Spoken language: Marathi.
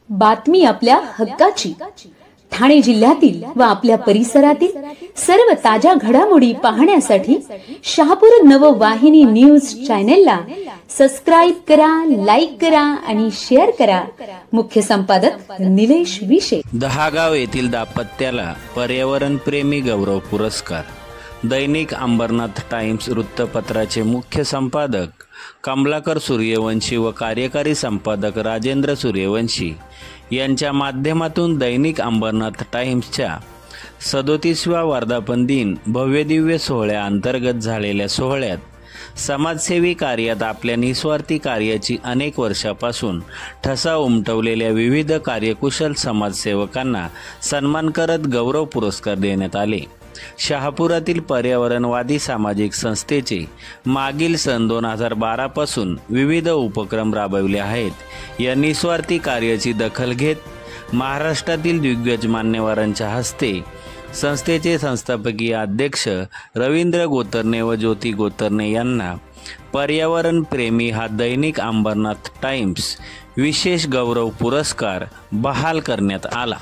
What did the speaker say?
बातमी आपल्या हक्काची। ठाणे जिल्ह्यातील व आपल्या परिसरातील सर्व ताज्या घडामोडी पाहण्यासाठी शहापूर नववाहिनी न्यूज चॅनेलला सबस्क्राइब करा, लाईक करा आणि शेअर करा। मुख्य संपादक निलेश विशे। दहागाव येथील दाम्पत्याला पर्यावरण प्रेमी गौरव पुरस्कार। दैनिक अंबरनाथ टाइम्स वृत्तपत्राचे मुख्य संपादक कमलाकर सूर्यवंशी व कार्यकारी संपादक राजेंद्र सूर्यवंशी यांच्या माध्यमातून दैनिक अंबरनाथ टाइम्सच्या 37व्या वर्धापन दिन भव्यदिव्य सोहळ्याअंतर्गत झालेल्या सोहळ्यात समाजसेवी कार्यात आपल्या निस्वार्थी कार्याची अनेक वर्षापासून ठसा उमटवलेल्या विविध कार्यकुशल समाजसेवकांना सन्मान करत गौरव पुरस्कार देण्यात आले। शहापुरातील पर्यावरणवादी सामाजिक संस्थेचे मागील सन 2012 पासून विविध उपक्रम राबवले आहेत। या निस्वार्थी कार्याची दखल घेत महाराष्ट्रातील दिग्गज मान्यवरांच्या हस्ते संस्थेचे संस्थापकीय अध्यक्ष रवींद्र गोतरणे व ज्योती गोतरणे यांना पर्यावरण प्रेमी हा दैनिक अंबरनाथ टाइम्स विशेष गौरव पुरस्कार बहाल करण्यात आला।